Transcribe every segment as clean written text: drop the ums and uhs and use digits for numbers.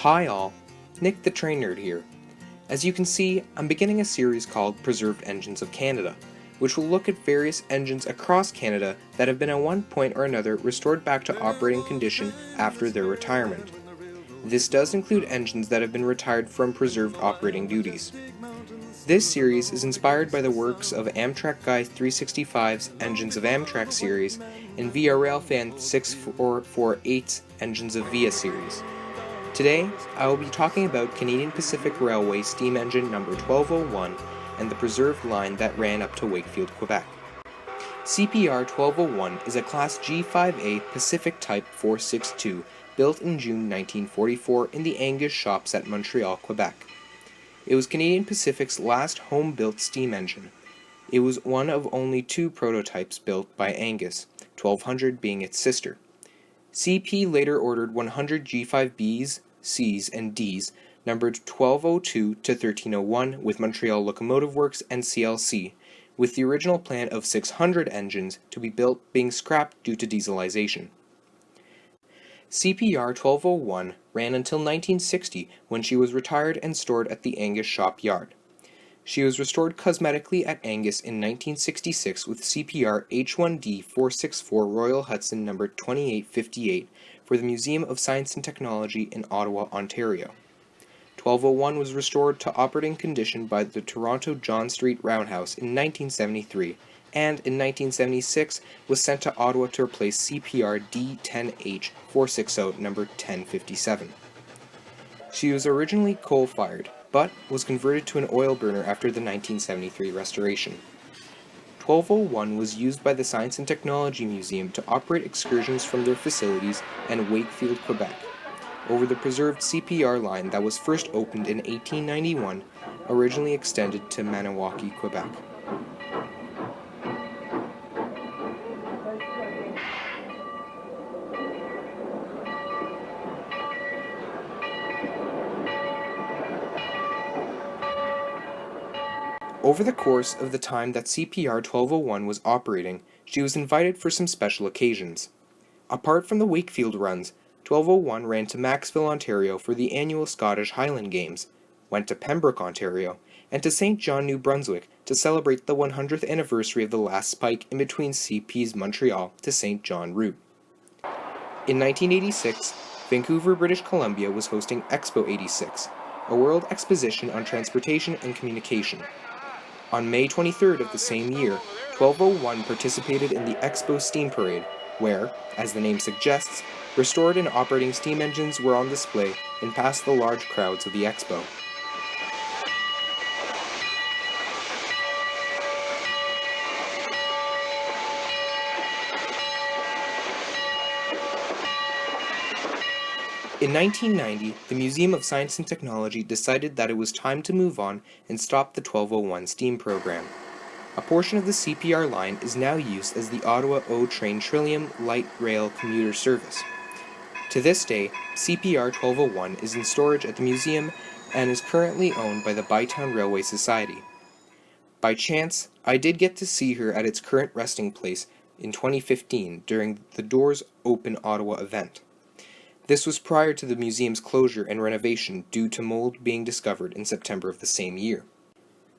Hi all, Nick the Train Nerd here. As you can see, I'm beginning a series called Preserved Engines of Canada, which will look at various engines across Canada that have been at one point or another restored back to operating condition after their retirement. This does include engines that have been retired from preserved operating duties. This series is inspired by the works of Amtrak Guy 365's Engines of Amtrak series and VIA Railfan 6448's Engines of VIA series. Today, I will be talking about Canadian Pacific Railway steam engine number 1201 and the preserved line that ran up to Wakefield, Quebec. CPR 1201 is a Class G5a Pacific Type 462 built in June 1944 in the Angus shops at Montreal, Quebec. It was Canadian Pacific's last home-built steam engine. It was one of only two prototypes built by Angus, 1200 being its sister. CP later ordered 100 G5Bs, Cs, and Ds, numbered 1202 to 1301 with Montreal Locomotive Works and CLC, with the original plan of 600 engines to be built being scrapped due to dieselization. CPR 1201 ran until 1960 when she was retired and stored at the Angus shop yard. She was restored cosmetically at Angus in 1966 with CPR H1D 464 Royal Hudson No. 2858 for the Museum of Science and Technology in Ottawa, Ontario. 1201 was restored to operating condition by the Toronto John Street Roundhouse in 1973 and in 1976 was sent to Ottawa to replace CPR D10H 460 No. 1057. She was originally coal-fired, but was converted to an oil burner after the 1973 restoration. 1201 was used by the Science and Technology Museum to operate excursions from their facilities in Wakefield, Quebec, over the preserved CPR line that was first opened in 1891, originally extended to Maniwaki, Quebec. Over the course of the time that CPR 1201 was operating, she was invited for some special occasions. Apart from the Wakefield runs, 1201 ran to Maxville, Ontario for the annual Scottish Highland Games, went to Pembroke, Ontario, and to St. John, New Brunswick to celebrate the 100th anniversary of the last spike in between CP's Montreal to St. John route. In 1986, Vancouver, British Columbia was hosting Expo 86, a world exposition on transportation and communication. On May 23rd of the same year, 1201 participated in the Expo Steam Parade, where, as the name suggests, restored and operating steam engines were on display and passed the large crowds of the Expo. In 1990, the Museum of Science and Technology decided that it was time to move on and stop the 1201 steam program. A portion of the CPR line is now used as the Ottawa O-Train Trillium Light Rail commuter service. To this day, CPR 1201 is in storage at the museum and is currently owned by the Bytown Railway Society. By chance, I did get to see her at its current resting place in 2015 during the Doors Open Ottawa event. This was prior to the museum's closure and renovation due to mold being discovered in September of the same year.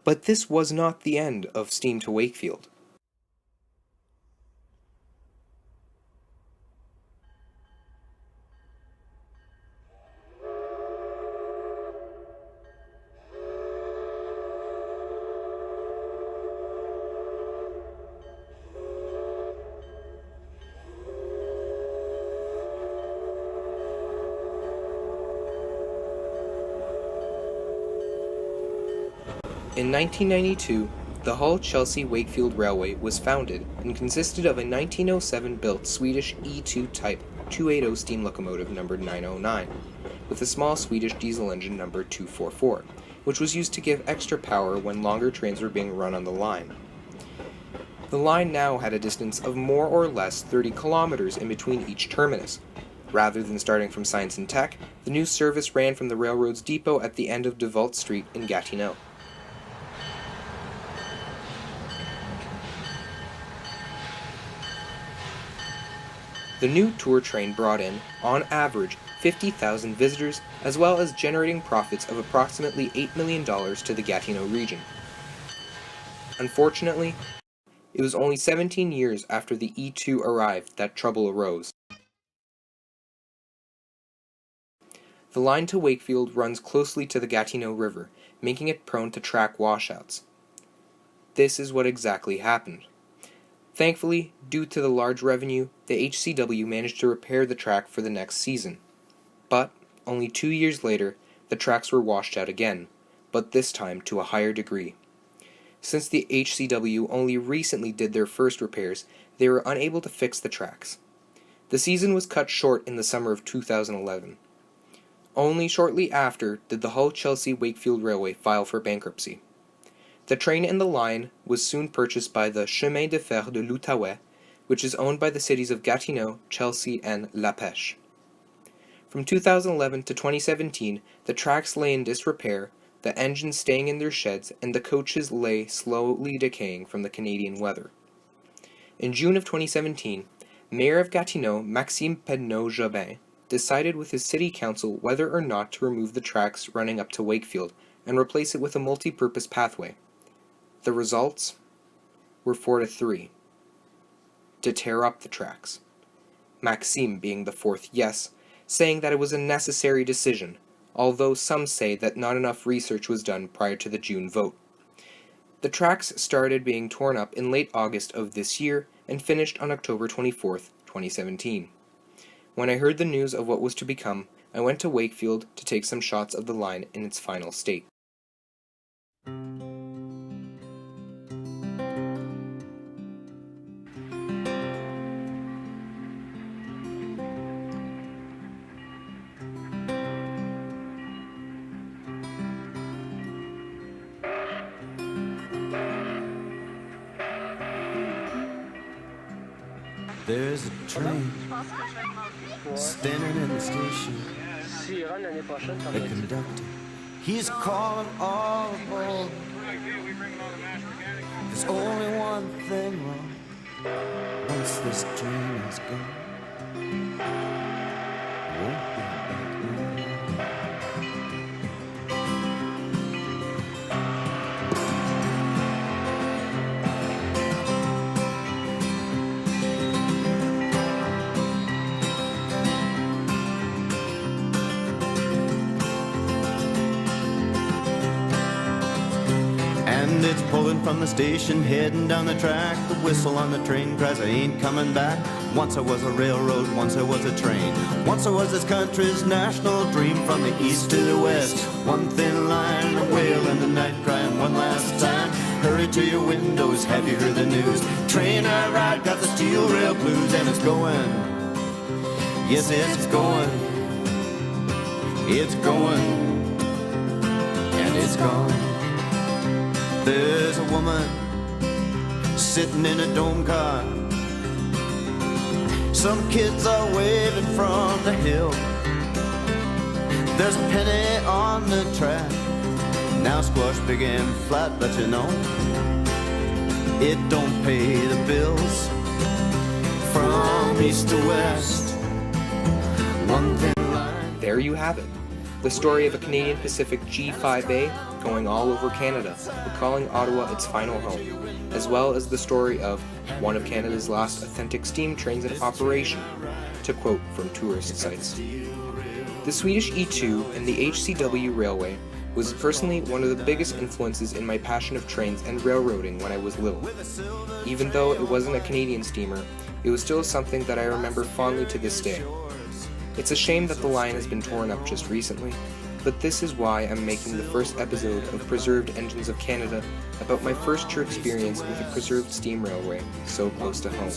But this was not the end of Steam to Wakefield. In 1992, the Hull-Chelsea-Wakefield Railway was founded and consisted of a 1907-built Swedish E2 Type 280 steam locomotive numbered 909, with a small Swedish diesel engine numbered 244, which was used to give extra power when longer trains were being run on the line. The line now had a distance of more or less 30 kilometers in between each terminus. Rather than starting from Science and Tech, the new service ran from the railroad's depot at the end of Devault Street in Gatineau. The new tour train brought in, on average, 50,000 visitors, as well as generating profits of approximately $8 million to the Gatineau region. Unfortunately, it was only 17 years after the E2 arrived that trouble arose. The line to Wakefield runs closely to the Gatineau River, making it prone to track washouts. This is what exactly happened. Thankfully, due to the large revenue, the HCW managed to repair the track for the next season. But, only 2 years later, the tracks were washed out again, but this time to a higher degree. Since the HCW only recently did their first repairs, they were unable to fix the tracks. The season was cut short in the summer of 2011. Only shortly after did the Hull-Chelsea-Wakefield Railway file for bankruptcy. The train and the line was soon purchased by the Chemin de Fer de l'Outaouais, which is owned by the cities of Gatineau, Chelsea, and La Pêche. From 2011 to 2017, the tracks lay in disrepair, the engines staying in their sheds, and the coaches lay slowly decaying from the Canadian weather. In June of 2017, Mayor of Gatineau, Maxime Pedneau-Jobin, decided with his city council whether or not to remove the tracks running up to Wakefield and replace it with a multi-purpose pathway. The results were 4-3. To tear up the tracks. Maxime being the fourth yes, saying that it was a necessary decision, although some say that not enough research was done prior to the June vote. The tracks started being torn up in late August of this year and finished on October 24, 2017. When I heard the news of what was to become, I went to Wakefield to take some shots of the line in its final state. There's a train standing in the station. The conductor, he's calling all aboard. There's only one thing wrong. Once this train is gone, won't be back no more. And it's pulling from the station, heading down the track. The whistle on the train cries, I ain't coming back. Once I was a railroad, once I was a train. Once I was this country's national dream. From the east to the west, one thin line, a wail in the night crying one last time. Hurry to your windows, have you heard the news? Train I ride, got the steel rail blues. And it's going, yes it's going. It's going, and it's gone. There's a woman sitting in a dome car. Some kids are waving from the hill. There's a penny on the track. Now squash big and flat, but you know it don't pay the bills. From east to west, one thin line. There you have it. The story of a Canadian Pacific G5a going all over Canada, but calling Ottawa its final home, as well as the story of one of Canada's last authentic steam trains in operation, to quote from tourist sites. The Swedish E2 and the HCW Railway was personally one of the biggest influences in my passion of trains and railroading when I was little. Even though it wasn't a Canadian steamer, it was still something that I remember fondly to this day. It's a shame that the line has been torn up just recently, but this is why I'm making the first episode of Preserved Engines of Canada about my first true experience with a preserved steam railway so close to home.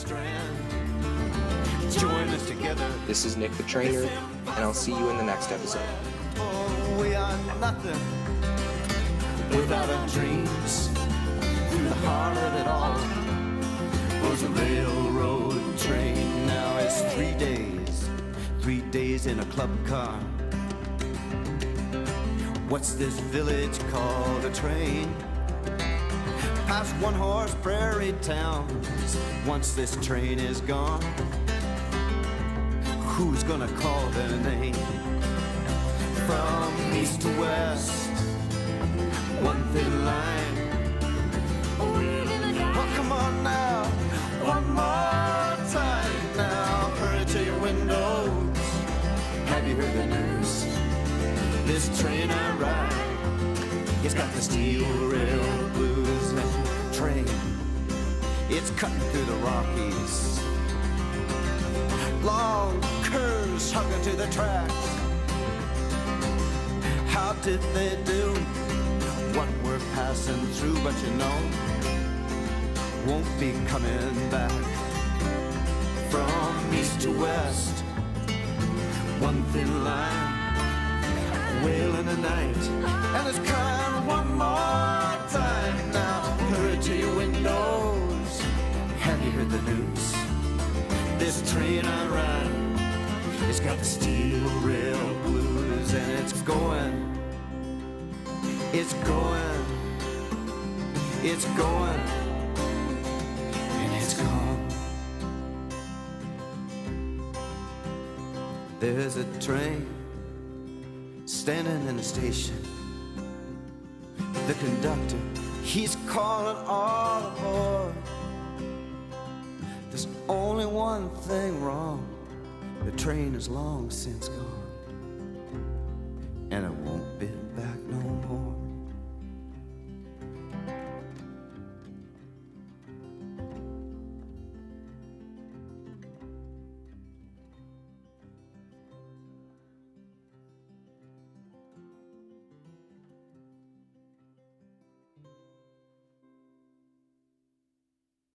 This is Nick the Trainer, and I'll see you in the next episode. Oh, we are nothing without our dreams. Through the heart of it all was a railroad train. Now it's 3 days in a club car. What's this village called a train? Past one-horse prairie towns. Once this train is gone, who's gonna call their name? From east to west, one thin line. Oh, come on now, one more time now. Hurry to your windows. Have you heard the news? This train I ride, it's got the steel rail blues. That train, it's cutting through the Rockies. Long curves hugging to the tracks. How did they do what we're passing through? But you know, won't be coming back. From east to west, one thin line, wail in the night, and it's crying one more time now. Hurry to your windows. Have you heard the news? This train I ride, it's got the steel rail blues, and it's going, it's going, it's going, and it's gone. There's a train standing in the station. The conductor, he's calling all aboard. There's only one thing wrong. The train is long since gone.